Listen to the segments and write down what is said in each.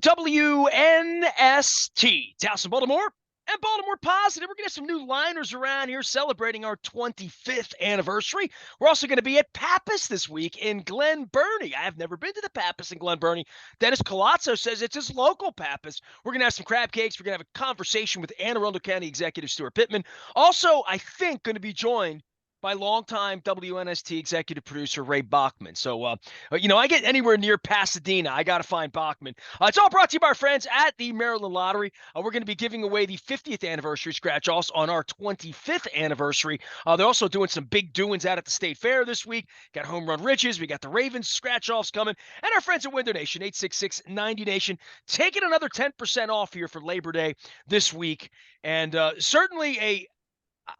WNST, Towson, Baltimore, and Baltimore Positive. We're going to have some new liners around here celebrating our 25th anniversary. We're also going to be at Pappas this week in Glen Burnie. I have never been to the Pappas in Glen Burnie. Dennis Colazzo says it's his local Pappas. We're going to have some crab cakes. We're going to have a conversation with Anne Arundel County Executive Stuart Pittman. Also, I think going to be joined by longtime WNST executive producer Ray Bachman. So, I get anywhere near Pasadena, I got to find Bachman. It's all brought to you by our friends at the Maryland Lottery. We're going to be giving away the 50th anniversary scratch-offs on our 25th anniversary. They're also doing some big doings out at the State Fair this week. Got Home Run Riches. We got the Ravens scratch-offs coming. And our friends at Window Nation, 866-90Nation, taking another 10% off here for Labor Day this week. And certainly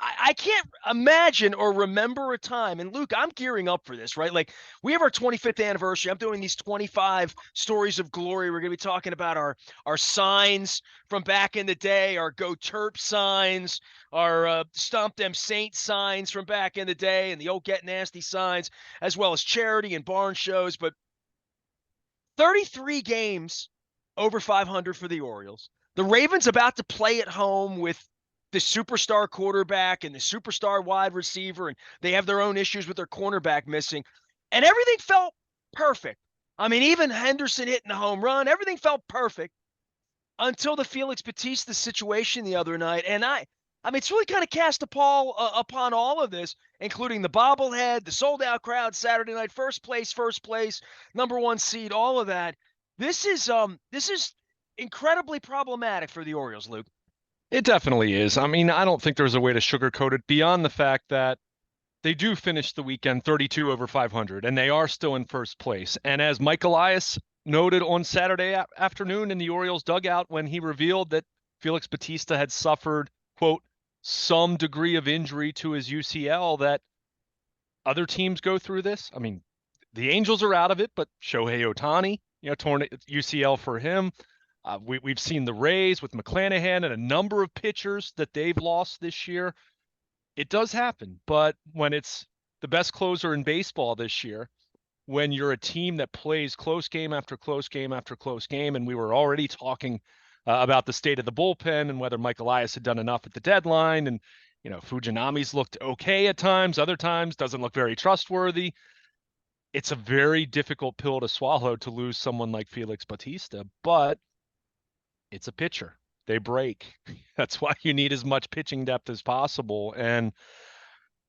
I can't imagine or remember a time, and Luke, I'm gearing up for this, right? Like, we have our 25th anniversary. I'm doing these 25 stories of glory. We're going to be talking about our signs from back in the day, our Go Terp signs, our Stomp Them Saints signs from back in the day, and the old Get Nasty signs, as well as charity and barn shows. But 33 games over 500 for the Orioles. The Ravens about to play at home with the superstar quarterback and the superstar wide receiver, and they have their own issues with their cornerback missing, and everything felt perfect. I mean, even Henderson hitting the home run, everything felt perfect until the Felix Bautista situation the other night. And I mean, it's really kind of cast a pall upon all of this, including the bobblehead, the sold-out crowd Saturday night, first place, number one seed, all of that. This is incredibly problematic for the Orioles, Luke. It definitely is. I mean, I don't think there's a way to sugarcoat it beyond the fact that they do finish the weekend 32 over 500, and they are still in first place. And as Mike Elias noted on Saturday afternoon in the Orioles dugout when he revealed that Felix Bautista had suffered, quote, some degree of injury to his UCL, that other teams go through this. I mean, the Angels are out of it, but Shohei Ohtani, torn UCL for him. We've seen the Rays with McClanahan and a number of pitchers that they've lost this year. It does happen, but when it's the best closer in baseball this year, when you're a team that plays close game after close game after close game, and we were already talking about the state of the bullpen and whether Mike Elias had done enough at the deadline, and Fujinami's looked okay at times, other times doesn't look very trustworthy. It's a very difficult pill to swallow to lose someone like Felix Bautista, but it's a pitcher. They break. That's why you need as much pitching depth as possible. And,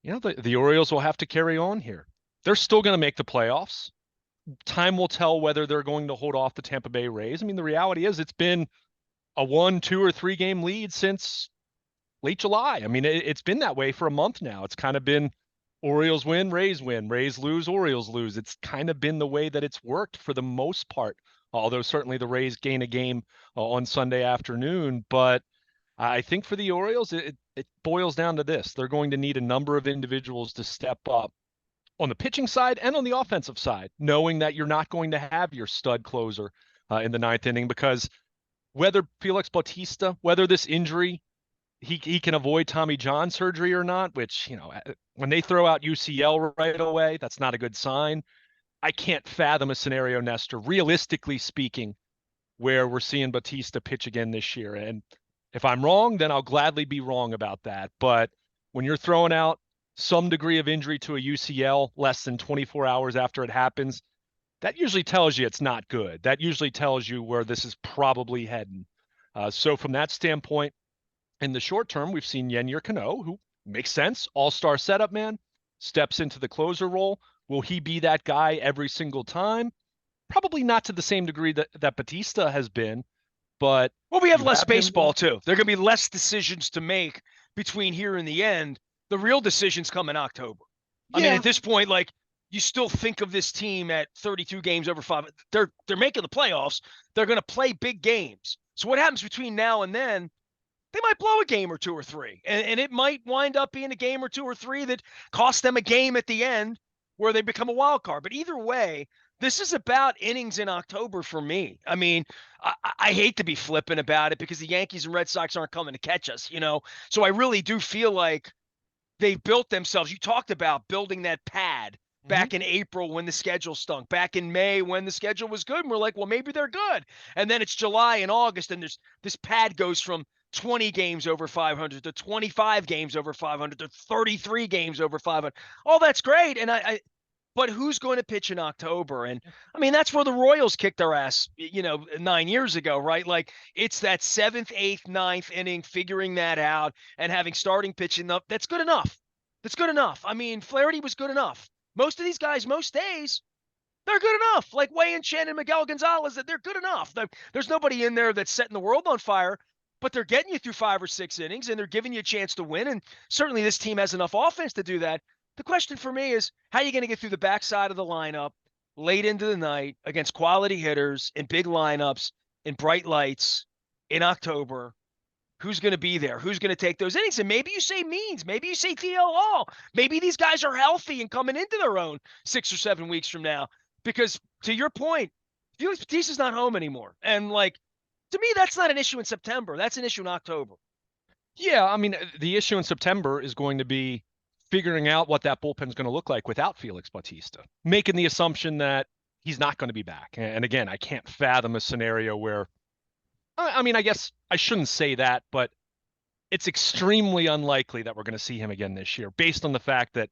the Orioles will have to carry on here. They're still going to make the playoffs. Time will tell whether they're going to hold off the Tampa Bay Rays. I mean, the reality is it's been a 1, 2, or 3 game lead since late July. I mean, it's been that way for a month now. It's kind of been Orioles win, Rays lose, Orioles lose. It's kind of been the way that it's worked for the most part. Although certainly the Rays gain a game on Sunday afternoon. But I think for the Orioles, it boils down to this. They're going to need a number of individuals to step up on the pitching side and on the offensive side, knowing that you're not going to have your stud closer in the 9th inning, because whether Felix Bautista, whether this injury, he can avoid Tommy John surgery or not, which, when they throw out UCL right away, that's not a good sign. I can't fathom a scenario, Nestor, realistically speaking, where we're seeing Bautista pitch again this year. And if I'm wrong, then I'll gladly be wrong about that. But when you're throwing out some degree of injury to a UCL less than 24 hours after it happens, that usually tells you it's not good. That usually tells you where this is probably heading. So from that standpoint, in the short term, we've seen Yennier Cano, who makes sense, all-star setup man, steps into the closer role. Will he be that guy every single time? Probably not to the same degree that Bautista has been, but... Well, we have less baseball, too. There are going to be less decisions to make between here and the end. The real decisions come in October. I mean, at this point, like, you still think of this team at 32 games over 5. They're making the playoffs. They're going to play big games. So what happens between now and then? They might blow a game or 2 or 3, and it might wind up being a game or 2 or 3 that cost them a game at the end where they become a wild card. But either way, this is about innings in October for me. I mean, I hate to be flippant about it because the Yankees and Red Sox aren't coming to catch us, So I really do feel like they've built themselves. You talked about building that pad Mhm. back in April when the schedule stunk, back in May when the schedule was good. And we're like, well, maybe they're good. And then it's July and August, and there's this pad goes from 20 games over 500 to 25 games over 500 to 33 games over 500. Oh, that's great. And but who's going to pitch in October? And I mean, that's where the Royals kicked their ass, 9 years ago, right? Like it's that seventh, eighth, ninth inning, figuring that out and having starting pitching up. That's good enough. That's good enough. I mean, Flaherty was good enough. Most of these guys, most days, they're good enough. Like Wei and Chen and Miguel Gonzalez, that they're good enough. There's nobody in there that's setting the world on fire, but they're getting you through 5 or 6 innings and they're giving you a chance to win. And certainly this team has enough offense to do that. The question for me is, how are you going to get through the backside of the lineup late into the night against quality hitters in big lineups, in bright lights, in October? Who's going to be there? Who's going to take those innings? And maybe you say Means. Maybe you say TLO. Maybe these guys are healthy and coming into their own 6 or 7 weeks from now. Because to your point, Felix Bautista's not home anymore. And like, to me, that's not an issue in September. That's an issue in October. Yeah, I mean, the issue in September is going to be figuring out what that bullpen is going to look like without Felix Bautista, making the assumption that he's not going to be back. And again, I can't fathom a scenario where, I mean, I guess I shouldn't say that, but it's extremely unlikely that we're going to see him again this year, based on the fact that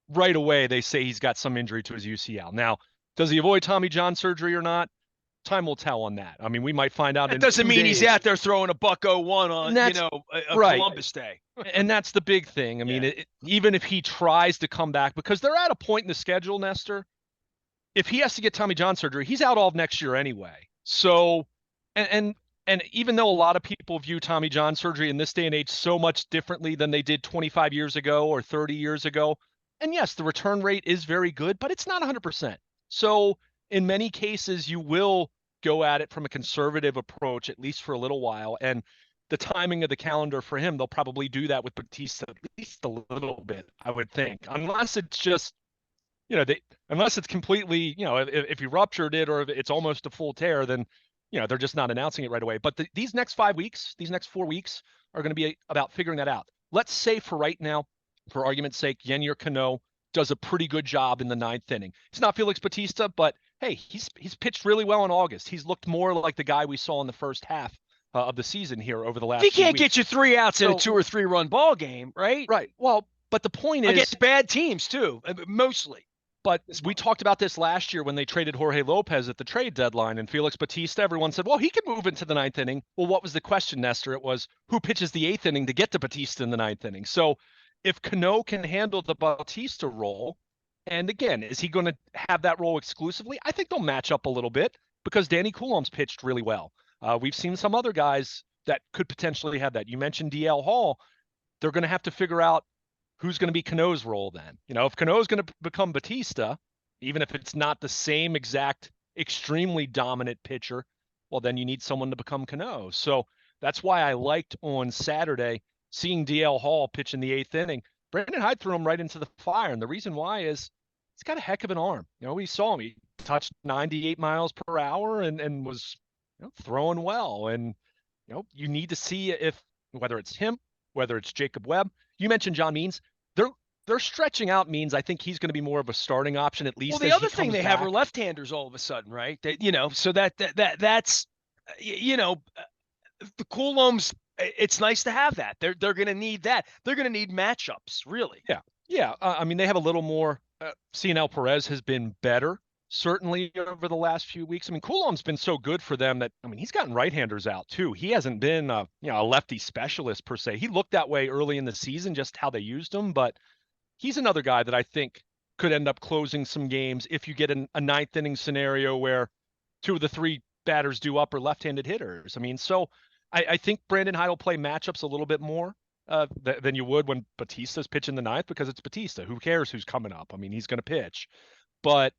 right away they say he's got some injury to his UCL. Now, does he avoid Tommy John surgery or not? Time will tell on that. I mean, we might find out That in doesn't 2 mean days. he's out there throwing a buck 01 on, a right. Columbus Day. And that's the big thing. I mean, even if he tries to come back, because they're at a point in the schedule, Nestor, if he has to get Tommy John surgery, he's out all of next year anyway. So, and even though a lot of people view Tommy John surgery in this day and age so much differently than they did 25 years ago or 30 years ago, and yes, the return rate is very good, but it's not 100%. So in many cases, you will go at it from a conservative approach, at least for a little while. And the timing of the calendar for him, they'll probably do that with Bautista at least a little bit, I would think, unless it's just, unless it's completely, if he ruptured it or if it's almost a full tear, then, they're just not announcing it right away. But these next 5 weeks, these next 4 weeks are going to be about figuring that out. Let's say for right now, for argument's sake, Yennier Cano does a pretty good job in the 9th inning. It's not Felix Bautista, but hey, he's pitched really well in August. He's looked more like the guy we saw in the first half of the season here over the last. He can't weeks. get you 3 outs in a 2 or 3 run ball game, right? Right. Well, but the point is against bad teams too, mostly. But we talked about this last year when they traded Jorge Lopez at the trade deadline and Felix Bautista. Everyone said, well, he can move into the 9th inning. Well, what was the question, Nestor? It was who pitches the 8th inning to get to Bautista in the 9th inning. So if Cano can handle the Bautista role, and again, is he going to have that role exclusively? I think they'll match up a little bit because Danny Coulombe's pitched really well. We've seen some other guys that could potentially have that. You mentioned DL Hall. They're going to have to figure out who's going to be Cano's role then. If Cano's going to become Bautista, even if it's not the same exact extremely dominant pitcher, well, then you need someone to become Cano. So that's why I liked on Saturday seeing DL Hall pitch in the 8th inning. Brandon Hyde threw him right into the fire. And the reason why is he's got a heck of an arm. We saw him. He touched 98 miles per hour and was throwing well. And, you need to see if whether it's him, whether it's Jacob Webb. You mentioned John Means. They're stretching out Means. I think he's going to be more of a starting option at least. Well, the other thing they have are left-handers all of a sudden, right? So that's the Coulombes. It's nice to have that. They're going to need that. They're going to need matchups, really. Yeah. I mean, they have a little more. CNL Perez has been better, certainly over the last few weeks. I mean, Coulombe's been so good for them that, he's gotten right-handers out too. He hasn't been a lefty specialist per se. He looked that way early in the season, just how they used him, but he's another guy that I think could end up closing some games if you get a 9th inning scenario where 2 of the 3 batters due up are left-handed hitters. So I think Brandon Hyde will play matchups a little bit more than you would when Bautista's pitching the 9th, because it's Bautista. Who cares who's coming up? He's going to pitch. But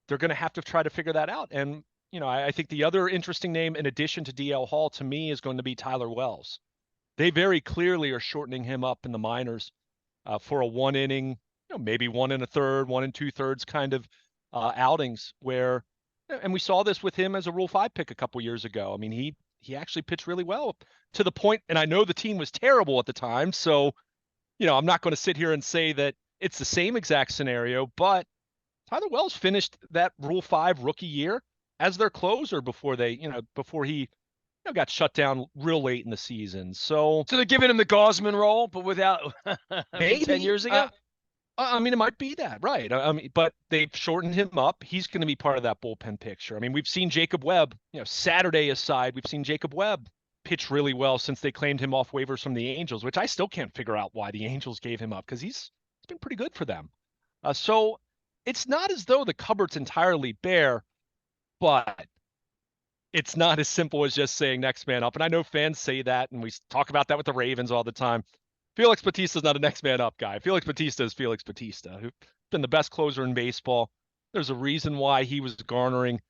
they're going to have to try to figure that out. And, I think the other interesting name in addition to DL Hall to me is going to be Tyler Wells. They very clearly are shortening him up in the minors for a 1 inning, maybe 1 1/3, 1 2/3 kind of outings where, and we saw this with him as a Rule 5 pick a couple years ago. He actually pitched really well to the point, and I know the team was terrible at the time. So, I'm not going to sit here and say that it's the same exact scenario, but Tyler Wells finished that Rule 5 rookie year as their closer before he got shut down real late in the season. So So they're giving him the Gaussman role, but without from 10 maybe, years ago? I mean, it might be that, right? I mean, but they've shortened him up. He's going to be part of that bullpen picture. I mean, we've seen Jacob Webb, Saturday aside, we've seen Jacob Webb pitch really well since they claimed him off waivers from the Angels, which I still can't figure out why the Angels gave him up because he's been pretty good for them. So it's not as though the cupboard's entirely bare, but it's not as simple as just saying next man up. And I know fans say that, and we talk about that with the Ravens all the time. Felix Bautista is not a next man up guy. Felix Bautista is Felix Bautista, who's been the best closer in baseball. There's a reason why he was garnering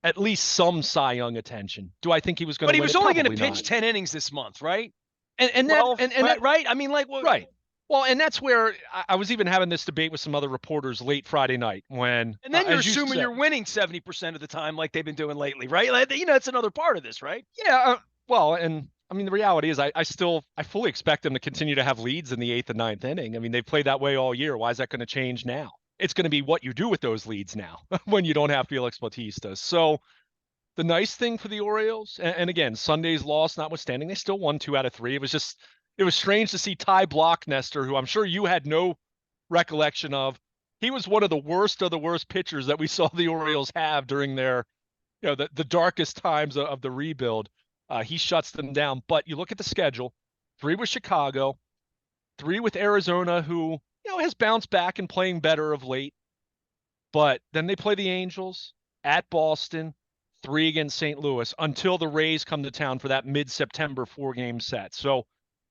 at least some Cy Young attention. Do I think he was going But to he win was it? only going to Probably pitch not. 10 innings this month, right? And Well, that right? I mean, like, what? right. Well, and that's where I was even having this debate with some other reporters late Friday night when, And then you're as you assuming said, you're winning 70% of the time, like they've been doing lately, right? Like, that's another part of this, right? yeah, well, and I mean, the reality is I fully expect them to continue to have leads in the 8th and 9th inning. I mean, they've played that way all year. Why is that going to change now? It's going to be what you do with those leads now when you don't have Felix Bautista. So the nice thing for the Orioles, and again, Sunday's loss notwithstanding, they still won 2 out of 3. It was strange to see Ty Block, Nestor, who I'm sure you had no recollection of. He was one of the worst pitchers that we saw the Orioles have during their, the darkest times of the rebuild. He shuts them down. But you look at the schedule: 3 with Chicago, 3 with Arizona, who has bounced back and playing better of late. But then they play the Angels at Boston, 3 against St. Louis until the Rays come to town for that mid-September 4-game set. So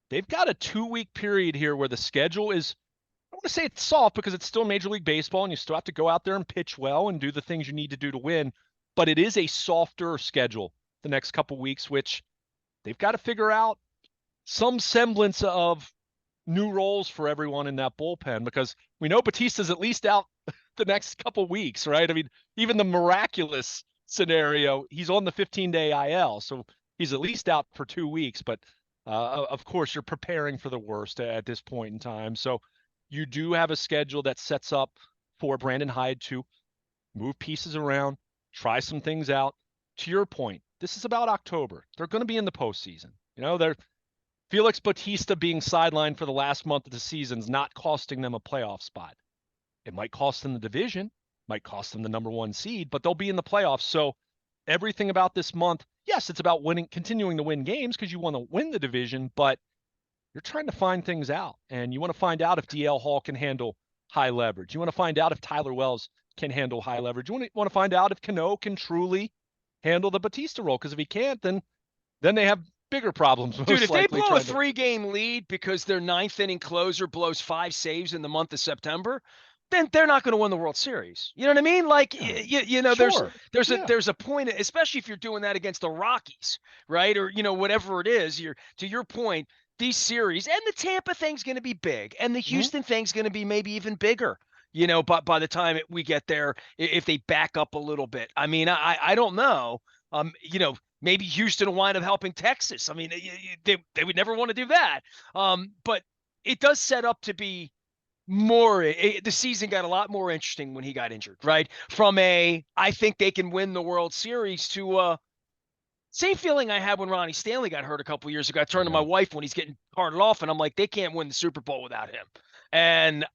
they've got a 2-week period here where the schedule is, I want to say it's soft because it's still Major League Baseball and you still have to go out there and pitch well and do the things you need to do to win. But it is a softer schedule the next couple weeks, which they've got to figure out some semblance of new roles for everyone in that bullpen because we know Batista's at least out the next couple weeks, right? I mean, even the miraculous scenario, he's on the 15-day IL, so he's at least out for 2 weeks. But of course, you're preparing for the worst at this point in time. So you do have a schedule that sets up for Brandon Hyde to move pieces around, try some things out. To your point, this is about October. They're going to be in the postseason. They're Felix Bautista being sidelined for the last month of the season is not costing them a playoff spot. It might cost them the division, might cost them the number 1 seed, but they'll be in the playoffs. So everything about this month, yes, it's about continuing to win games because you want to win the division, but you're trying to find things out. And you want to find out if DL Hall can handle high leverage. You want to find out if Tyler Wells can handle high leverage. You want to find out if Cano can truly handle the Bautista role. Because if he can't, then they have bigger problems. Dude, if they blow a 3-game lead because their 9th inning closer blows 5 saves in the month of September, then they're not going to win the World Series. You know what I mean? Like, sure. there's a point, especially if you're doing that against the Rockies, right? Or, whatever it is, to your point, these series and the Tampa thing's going to be big and the Houston thing's going to be maybe even bigger, but by the time we get there, if they back up a little bit. I mean, I don't know. Maybe Houston will wind up helping Texas. I mean, they would never want to do that. But it does set up to be the season got a lot more interesting when he got injured, right? From I think they can win the World Series to same feeling I had when Ronnie Stanley got hurt a couple years ago. I turned to my wife when he's getting carted off, and I'm like, they can't win the Super Bowl without him. And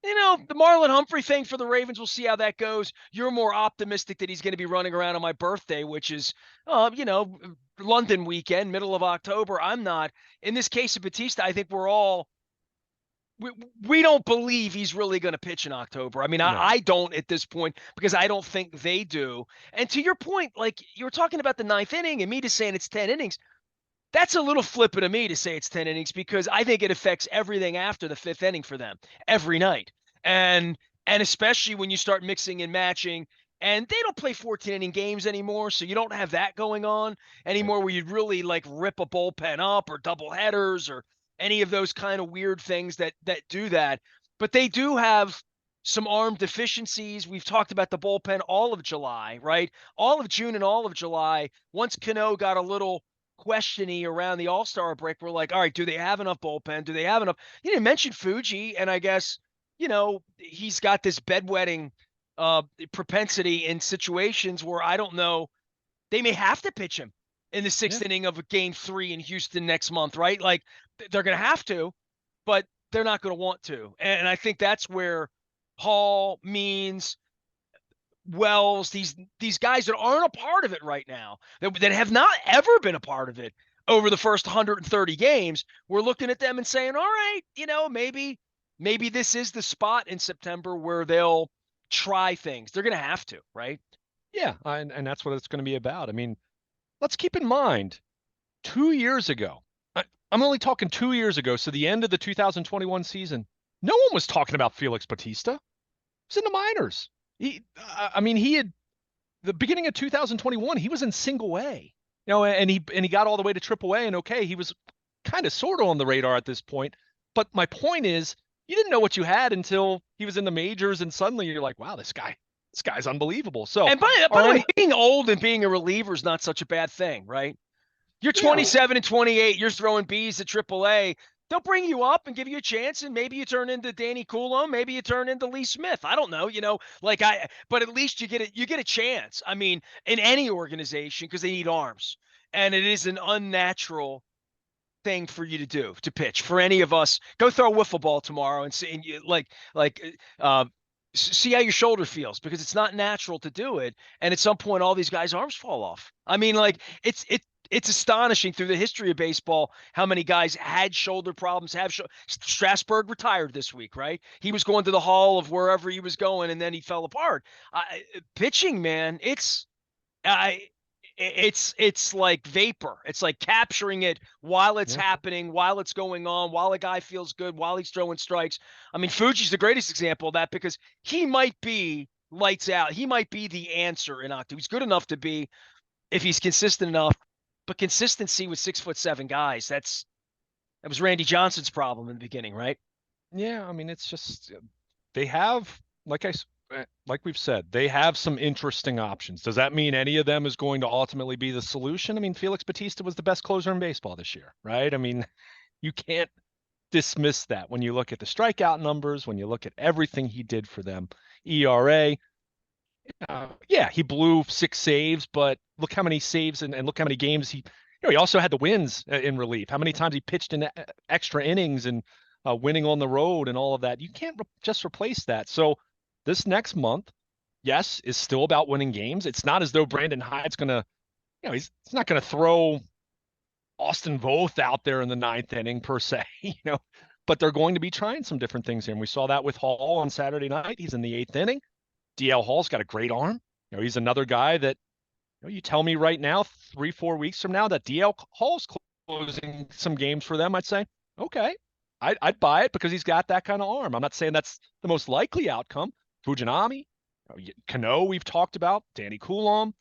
the Marlon Humphrey thing for the Ravens, we'll see how that goes. You're more optimistic that he's going to be running around on my birthday, which is, London weekend, middle of October. I'm not. In this case of Bautista, I think we're all we don't believe he's really going to pitch in October. I mean, no. I don't at this point because I don't think they do. And to your point, like you were talking about the 9th inning and me just saying it's 10 innings. That's a little flippant of me to say it's 10 innings because I think it affects everything after the 5th inning for them every night. And especially when you start mixing and matching, and they don't play 14-inning games anymore, so you don't have that going on anymore where you'd really like rip a bullpen up or double headers or any of those kind of weird things that do that. But they do have some arm deficiencies. We've talked about the bullpen all of July, right? All of June and all of July. Once Cano got a little questiony around the All-Star break, we're like, all right, do they have enough bullpen? Do they have enough? You didn't mention Fuji, and I guess he's got this bedwetting propensity in situations where I don't know, they may have to pitch him in the sixth inning of a game 3 in Houston next month, right? Like they're going to have to, but they're not going to want to. And I think that's where Hall, Means, Wells, these guys that aren't a part of it right now, that have not ever been a part of it over the first 130 games, we're looking at them and saying, all right, maybe this is the spot in September where they'll try things. They're going to have to, right? Yeah, and that's what it's going to be about. I mean, let's keep in mind, 2 years ago, I'm only talking 2 years ago, so the end of the 2021 season, no one was talking about Felix Bautista. He was in the minors. He had the beginning of 2021, he was in single A, and he got all the way to triple A, and okay, he was kind of sort of on the radar at this point. But my point is, you didn't know what you had until he was in the majors, and suddenly you're like, wow, this guy's unbelievable. So, and by the way, being old and being a reliever is not such a bad thing, right? You're 27 and 28. You're throwing Bs at AAA. They'll bring you up and give you a chance, and maybe you turn into Danny Coulomb. Maybe you turn into Lee Smith. I don't know, but at least you get a chance. I mean, in any organization, because they need arms, and it is an unnatural thing for you to do, to pitch. For any of us, go throw a wiffle ball tomorrow and see, and you see how your shoulder feels, because it's not natural to do it. And at some point, all these guys' arms fall off. I mean, it's astonishing through the history of baseball how many guys had shoulder problems. Strasburg retired this week, right? He was going to the hall of wherever he was going, and then he fell apart. Pitching, man, it's like vapor. It's like capturing it while it's happening, while it's going on, while a guy feels good, while he's throwing strikes. I mean, Fuji's the greatest example of that, because he might be lights out. He might be the answer in October. He's good enough to be, if he's consistent enough. But consistency with 6'7" guys, that was Randy Johnson's problem in the beginning, right? Yeah, I mean, it's just they have, like we've said, they have some interesting options. Does that mean any of them is going to ultimately be the solution? I mean, Felix Bautista was the best closer in baseball this year, right? I mean, you can't dismiss that when you look at the strikeout numbers, when you look at everything he did for them. ERA, yeah, he blew 6 saves, but look how many saves and look how many games he also had the wins in relief. How many times he pitched in extra innings and winning on the road and all of that. You can't just replace that. So this next month, yes, is still about winning games. It's not as though Brandon Hyde's going to, he's not going to throw Austin Voth out there in the 9th inning per se, but they're going to be trying some different things here. And we saw that with Hall on Saturday night. He's in the 8th inning. DL Hall's got a great arm. He's another guy that, you tell me right now, 3-4 weeks from now, that DL Hall's closing some games for them, I'd say, okay, I'd buy it, because he's got that kind of arm. I'm not saying that's the most likely outcome. Fujinami, Cano, we've talked about, Danny Coulomb.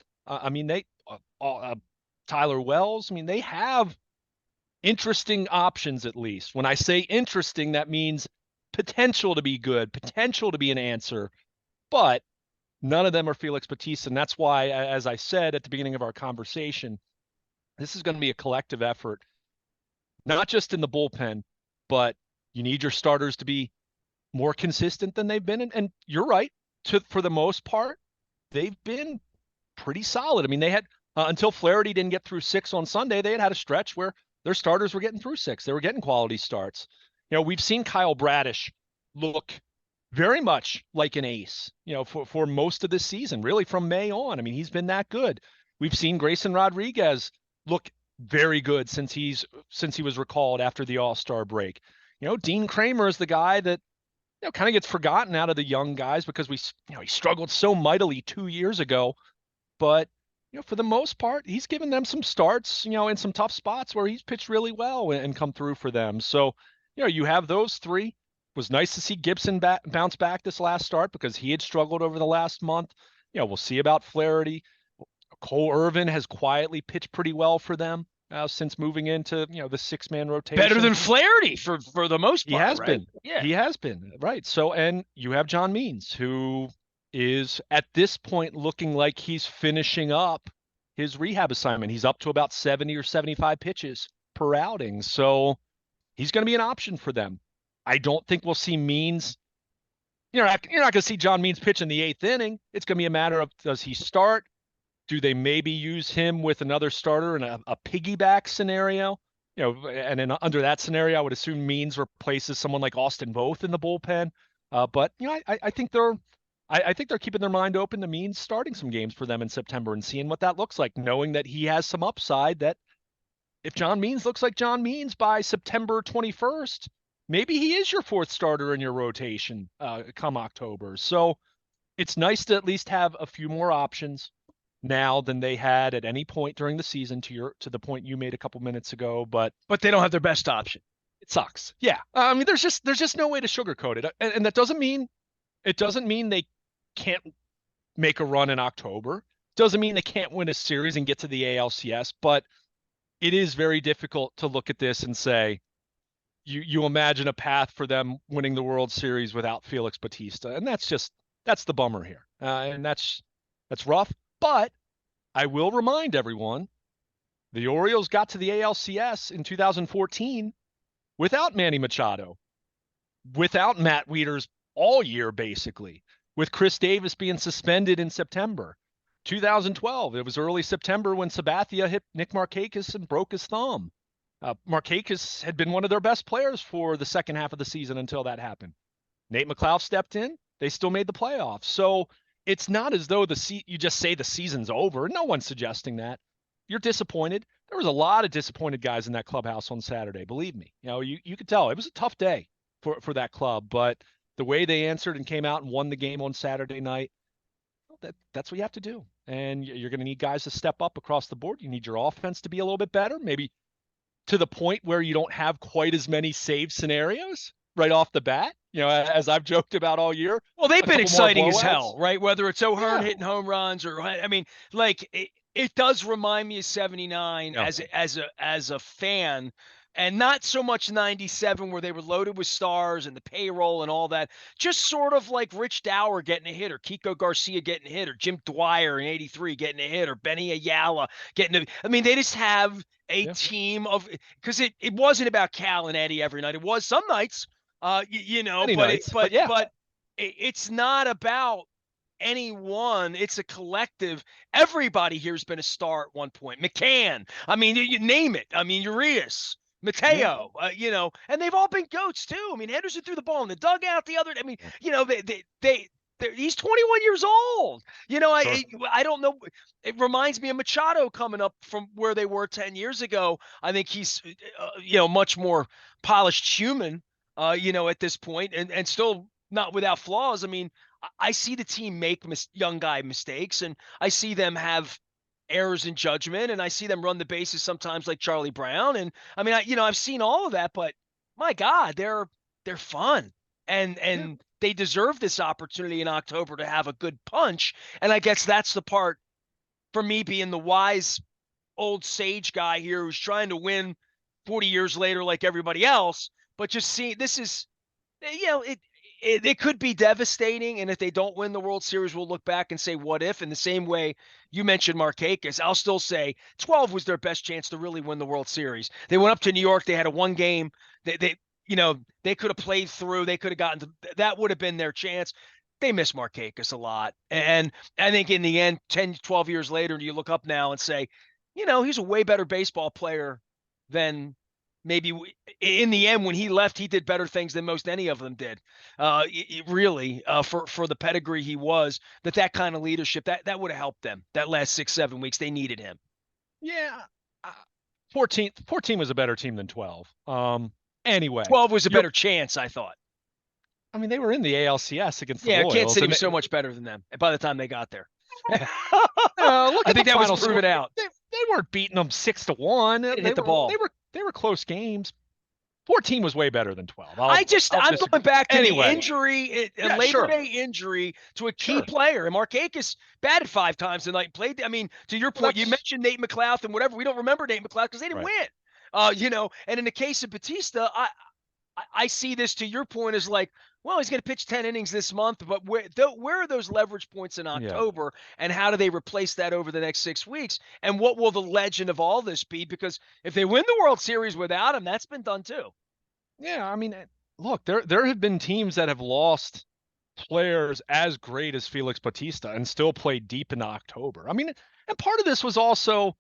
Tyler Wells. I mean, they have interesting options, at least. When I say interesting, that means potential to be good, potential to be an answer, but none of them are Felix Bautista. And that's why, as I said at the beginning of our conversation, this is going to be a collective effort, not just in the bullpen, but you need your starters to be more consistent than they've been. And you're right, for the most part, they've been pretty solid. I mean, they had, until Flaherty didn't get through 6 on Sunday, they had a stretch where their starters were getting through 6. They were getting quality starts. We've seen Kyle Bradish look very much like an ace, for most of this season, really from May on. I mean, he's been that good. We've seen Grayson Rodriguez look very good since he was recalled after the All-Star break. Dean Kramer is the guy that, kind of gets forgotten out of the young guys, because he struggled so mightily 2 years ago. But, for the most part, he's given them some starts, in some tough spots where he's pitched really well and come through for them. So, you have those 3. It was nice to see Gibson bounce back this last start, because he had struggled over the last month. We'll see about Flaherty. Cole Irvin has quietly pitched pretty well for them since moving into, the 6-man rotation. Better than Flaherty for the most part. He has right? been. Yeah. He has been. Right. So, and you have John Means, who is at this point looking like he's finishing up his rehab assignment. He's up to about 70 or 75 pitches per outing. So he's going to be an option for them. I don't think we'll see Means you're not going to see John Means pitch in the 8th inning. It's going to be a matter of, does he start? Do they maybe use him with another starter in a piggyback scenario? And under that scenario, I would assume Means replaces someone like Austin Voth in the bullpen. But I think I think they're keeping their mind open to Means starting some games for them in September and seeing what that looks like, knowing that he has some upside. That if John Means looks like John Means by September 21st, maybe he is your 4th starter in your rotation come October. So it's nice to at least have a few more options now than they had at any point during the season, to the point you made a couple minutes ago. But they don't have their best option. It sucks. Yeah. I mean, there's just no way to sugarcoat it. And that doesn't mean they can't make a run in October. Doesn't mean they can't win a series and get to the ALCS, but it is very difficult to look at this and say, you imagine a path for them winning the World Series without Felix Bautista. And that's the bummer here. And that's rough. But I will remind everyone, the Orioles got to the ALCS in 2014 without Manny Machado, without Matt Wieters all year, basically, with Chris Davis being suspended in September. 2012, it was early September when Sabathia hit Nick Markakis and broke his thumb. Markakis had been one of their best players for the second half of the season until that happened. Nate McLeod stepped in. They still made the playoffs. So it's not as though you just say the season's over. No one's suggesting that. You're disappointed. There was a lot of disappointed guys in that clubhouse on Saturday. Believe me, you could tell it was a tough day for that club, but the way they answered and came out and won the game on Saturday night, that's what you have to do. And you're going to need guys to step up across the board. You need your offense to be a little bit better, maybe to the point where you don't have quite as many save scenarios right off the bat, as I've joked about all year. Well, they've been exciting as hell, right? Whether it's O'Hearn hitting home runs or, I mean, like it does remind me of 79 as a fan, and not so much 97 where they were loaded with stars and the payroll and all that. Just sort of like Rich Dower getting a hit, or Kiko Garcia getting a hit, or Jim Dwyer in 83 getting a hit, or Benny Ayala getting a, I mean, they just have a team of, because it wasn't about Cal and Eddie every night. It was some nights, but it's not about anyone. It's a collective. Everybody here's been a star at one point. McCann. I mean, you name it. I mean, Urias, Mateo, and they've all been goats too. I mean, Henderson threw the ball in the dugout the other. I mean, he's 21 years old. I don't know. It reminds me of Machado coming up from where they were 10 years ago. I think he's, much more polished human, at this point, and still not without flaws. I mean, I see the team make young guy mistakes, and I see them have errors in judgment, and I see them run the bases sometimes like Charlie Brown. And I mean, I've seen all of that, but my God, they're fun, and they deserve this opportunity in October to have a good punch. And I guess that's the part for me, being the wise old sage guy here who's trying to win 40 years later like everybody else, but just seeing this is, it could be devastating. And if they don't win the World Series, we'll look back and say, what if? In the same way you mentioned Markakis, I'll still say 12 was their best chance to really win the World Series. They went up to New York. They had a one game. They could have played through. They could have gotten to, that would have been their chance. They miss Markakis a lot. And I think in the end, 10, 12 years later, you look up now and say, he's a way better baseball player than maybe in the end. When he left, he did better things than most any of them did. Really, for the pedigree he was, that kind of leadership, that would have helped them that last 6-7 weeks. They needed him. Yeah. 14 was a better team than 12. Anyway, 12 was a better chance, I thought. I mean, they were in the ALCS against the Royals. Kansas City was so much better than them by the time they got there. I think that was proven out. They weren't beating them 6-1. They hit the ball. They were close games. 14 was way better than 12. I'm going back to the injury, Labor Day injury to a key player. And Markakis batted 5 times tonight. Played. I mean, to your point, you mentioned Nate McLeod and whatever. We don't remember Nate McLeod because they didn't win. And in the case of Bautista, I see this, to your point, as like, well, he's going to pitch 10 innings this month, but where are those leverage points in October, and how do they replace that over the next 6 weeks? And what will the legend of all this be? Because if they win the World Series without him, that's been done too. Yeah, I mean, look, there have been teams that have lost players as great as Felix Bautista and still played deep into October. I mean, and part of this was also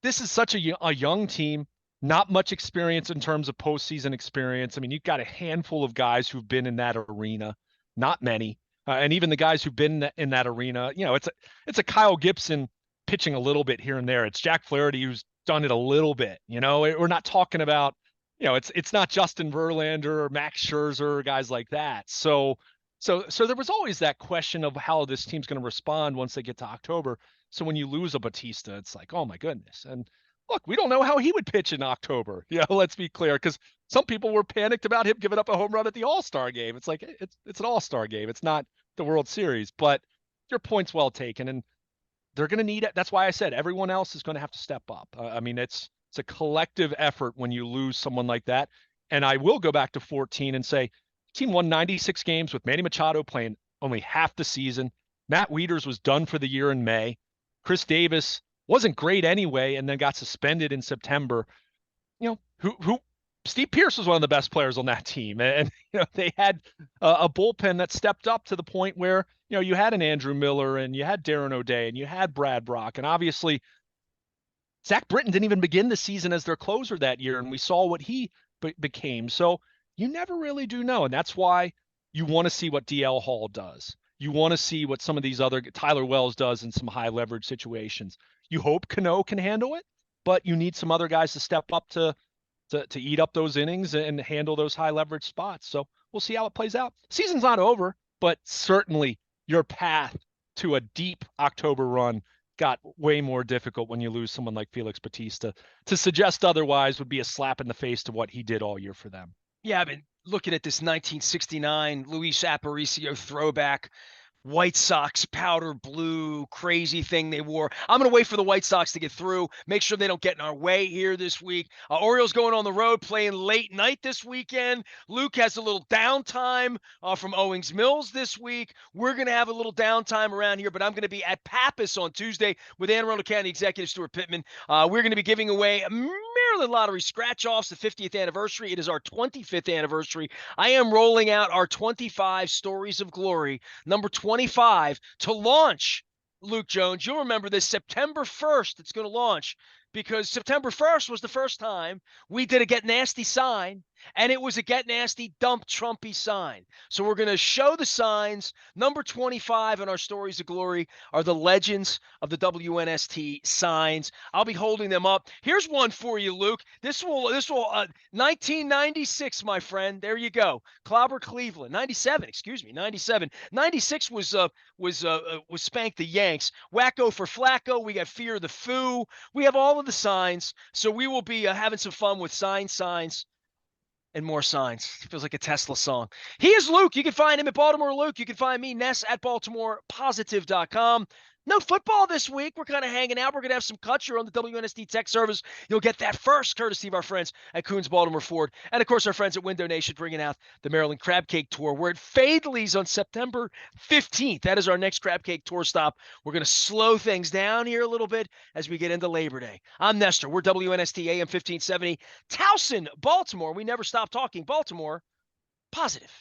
this is such a young team, not much experience in terms of postseason experience. I mean, you've got a handful of guys who've been in that arena, not many. And even the guys who've been in that arena, it's a Kyle Gibson pitching a little bit here and there. It's Jack Flaherty who's done it a little bit. We're not talking about, it's not Justin Verlander or Max Scherzer or guys like that. So there was always that question of how this team's going to respond once they get to October. So when you lose a Bautista, it's like, oh my goodness. And look, we don't know how he would pitch in October. Let's be clear, because some people were panicked about him giving up a home run at the All-Star game. It's like it's an All-Star game. It's not the World Series. But your point's well taken, and they're going to need it. That's why I said everyone else is going to have to step up. I mean, it's a collective effort when you lose someone like that. And I will go back to 14 and say, team won 96 games with Manny Machado playing only half the season. Matt Wieters was done for the year in May. Chris Davis wasn't great anyway, and then got suspended in September. Who Steve Pearce was one of the best players on that team, and they had a bullpen that stepped up to the point where you had an Andrew Miller and you had Darren O'Day and you had Brad Brock, and obviously Zach Britton didn't even begin the season as their closer that year, and we saw what he became. So you never really do know, and that's why you want to see what DL Hall does. You want to see what some of these other Tyler Wells does in some high leverage situations. You hope Cano can handle it, but you need some other guys to step up to eat up those innings and handle those high leverage spots. So we'll see how it plays out. Season's not over, but certainly your path to a deep October run got way more difficult when you lose someone like Felix Bautista. To suggest otherwise would be a slap in the face to what he did all year for them. Yeah, I've been looking at this 1969 Luis Aparicio throwback. White Sox powder blue crazy thing they wore. I'm going to wait for the White Sox to get through, make sure they don't get in our way here this week. Orioles going on the road, playing late night this weekend. Luke has a little downtime from Owings Mills this week. We're going to have a little downtime around here, but I'm going to be at Pappas on Tuesday with Anne Arundel County Executive Stuart Pittman. We're going to be giving away Maryland Lottery scratch-offs, the 50th anniversary. It is our 25th anniversary. I am rolling out our 25 Stories of Glory, number 25, to launch. Luke Jones, you'll remember this, September 1st, it's going to launch, because September 1st was the first time we did a Get Nasty sign, and it was a Get Nasty Dump Trumpy sign. So we're going to show the signs. Number 25 in our Stories of Glory are the legends of the WNST signs. I'll be holding them up. Here's one for you, Luke. This will 1996, my friend. There you go. Clobber Cleveland. 97, excuse me, 97. 96 was Spank the Yanks. Wacko for Flacco. We got Fear the Foo. We have all of the signs. So we will be having some fun with signs. And more signs. Feels like a Tesla song. He is Luke. You can find him at Baltimore Luke. You can find me, Ness, at BaltimorePositive.com. No football this week. We're kind of hanging out. We're going to have some Kutcher on the WNST Tech Service. You'll get that first, courtesy of our friends at Coons Baltimore Ford. And, of course, our friends at Window Nation bringing out the Maryland Crab Cake Tour. We're at Fadley's on September 15th. That is our next Crab Cake Tour stop. We're going to slow things down here a little bit as we get into Labor Day. I'm Nestor. We're WNST AM 1570. Towson, Baltimore. We never stop talking Baltimore. Positive.